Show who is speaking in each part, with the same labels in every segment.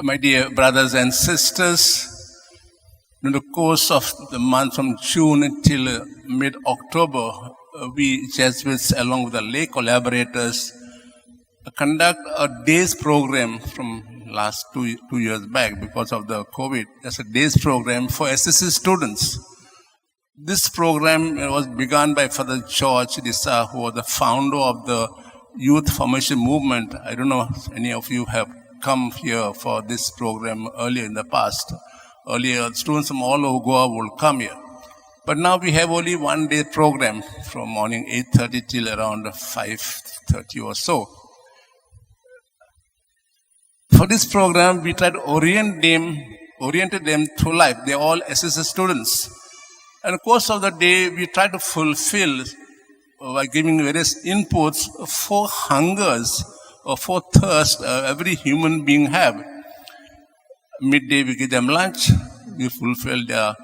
Speaker 1: My dear brothers and sisters, in the course of the month from June until mid-October, we Jesuits, along with the lay collaborators, conduct a day's program from last two years back because of the COVID. There's a day's program for SSC students. This program was begun by Father George Dissa, who was the founder of the Youth Formation Movement. I don't know if any of you have come here for this program earlier in the past. Earlier, students from all over Goa will come here. But now we have only one day program from morning 8:30 till around 5:30 or so. For this program, we try to orient them through life. They're all SSS students. And in the course of the day, we try to fulfill, by giving various inputs, 4 hungers or 4 thirsts every human being have. Midday, we give them lunch. We fulfill their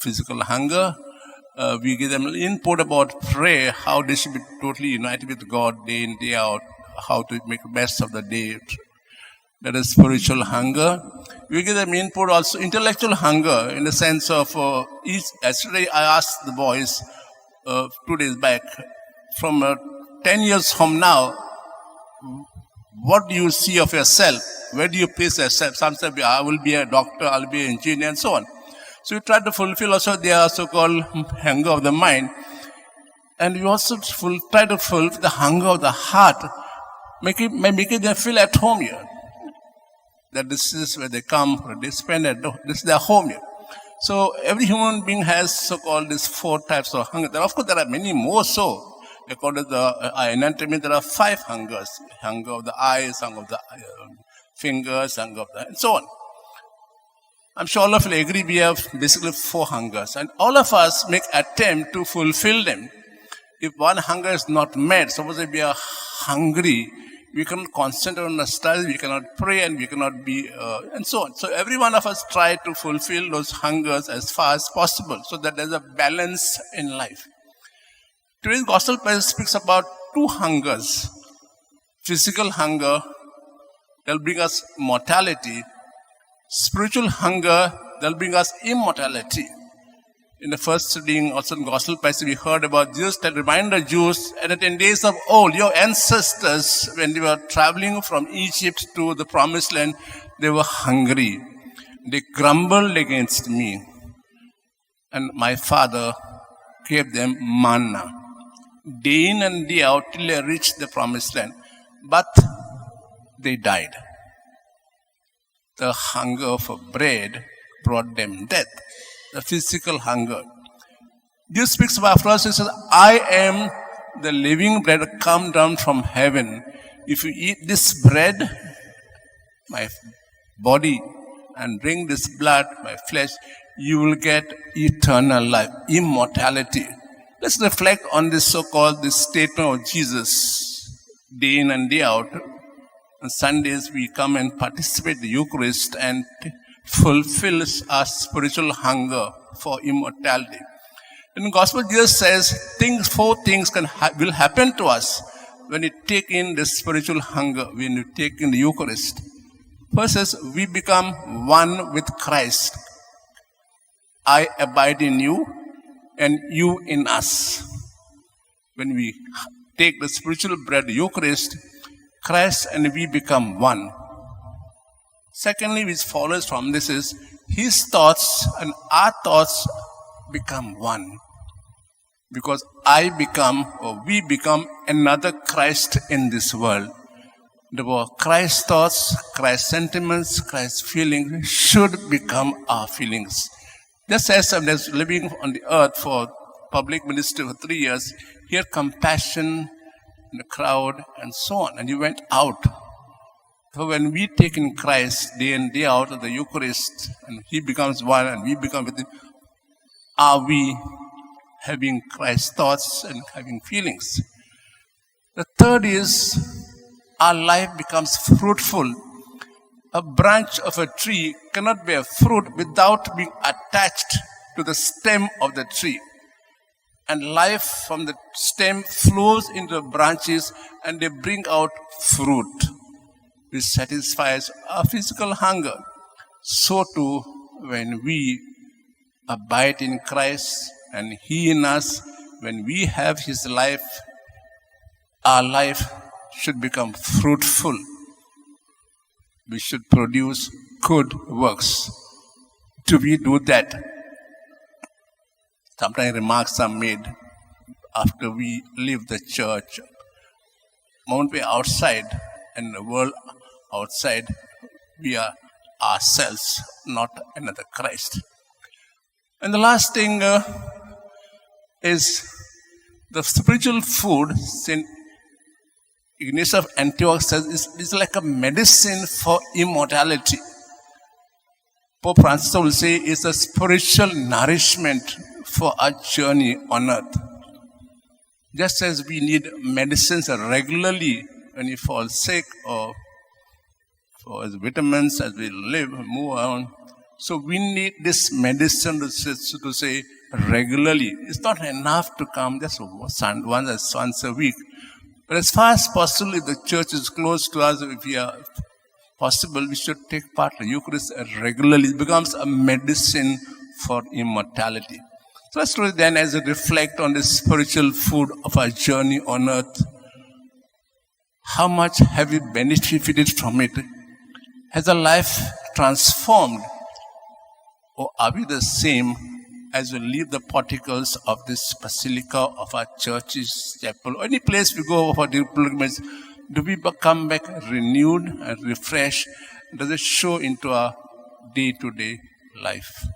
Speaker 1: physical hunger. We give them input about prayer, how they should be totally united with God day in, day out, how to make the best of the day. That is spiritual hunger. We give them input also, intellectual hunger, in the sense of yesterday I asked the boys 2 days back, from 10 years from now, what do you see of yourself? Where do you place yourself? Some say, I will be a doctor, I'll be an engineer, and so on. So we try to fulfill also their so-called hunger of the mind. And we also try to fulfill the hunger of the heart, making them feel at home here. That this is where they come, they spend this is their home here. So every human being has so-called these 4 types of hunger. Of course, there are many more so. According to the anatomy, there are 5 hungers. Hunger of the eyes, hunger of the fingers, hunger of the... and so on. I'm sure all of you agree we have basically 4 hungers. And all of us make attempt to fulfill them. If one hunger is not met, suppose if we are hungry, we cannot concentrate on the study, we cannot pray, and we cannot be... and so on. So every one of us try to fulfill those hungers as far as possible so that there's a balance in life. Today's gospel passage speaks about 2 hungers. Physical hunger that will bring us mortality. Spiritual hunger that will bring us immortality. In the first reading, also in gospel passage, we heard about Jesus that reminded the Jews that in days of old, your ancestors, when they were traveling from Egypt to the promised land, they were hungry. They grumbled against me. And my Father gave them manna, day in and day out till they reached the promised land. But they died. The hunger for bread brought them death. The physical hunger. Jesus speaks about us. He says, I am the living bread come down from heaven. If you eat this bread, my body, and drink this blood, my flesh, you will get eternal life, immortality. Let's reflect on this so-called this statement of Jesus, day in and day out. On Sundays, we come and participate in the Eucharist and fulfills our spiritual hunger for immortality. In the Gospel, Jesus says 4 things will happen to us when we take in this spiritual hunger, when we take in the Eucharist. First is, we become one with Christ. I abide in you and you in us. When we take the spiritual bread, the Eucharist, Christ and we become one. Secondly, which follows from this is, his thoughts and our thoughts become one. Because we become another Christ in this world. The Christ's thoughts, Christ's sentiments, Christ's feelings should become our feelings. Just as I was living on the earth for public ministry for 3 years, here compassion in the crowd and so on. And you went out. So when we take in Christ day in, day out of the Eucharist, and he becomes one and we become with him, are we having Christ's thoughts and having feelings? The third is, our life becomes fruitful. A branch of a tree cannot bear fruit without being attached to the stem of the tree. And life from the stem flows into the branches and they bring out fruit. which satisfies our physical hunger. So too, when we abide in Christ and He in us, when we have His life, our life should become fruitful. We should produce good works. Do we do that? Sometimes remarks are made after we leave the church. Moment we're outside and the world outside, we are ourselves, not another Christ. And the last thing is the spiritual food. St. Ignatius of Antioch says is like a medicine for immortality. Pope Francis will say it's a spiritual nourishment for our journey on earth. Just as we need medicines regularly when we fall sick or for vitamins as we live, move on. So we need this medicine to say regularly. It's not enough to come just once a week. But as far as possible, if the church is close to us, if we are possible, we should take part in the Eucharist regularly. It becomes a medicine for immortality. So let's do it then as we reflect on the spiritual food of our journey on earth. How much have we benefited from it? Has our life transformed? Or are we the same as we leave the porticos of this basilica, of our churches, chapel, or any place we go for the pilgrimage? Do we come back renewed and refreshed? Does it show into our day-to-day life?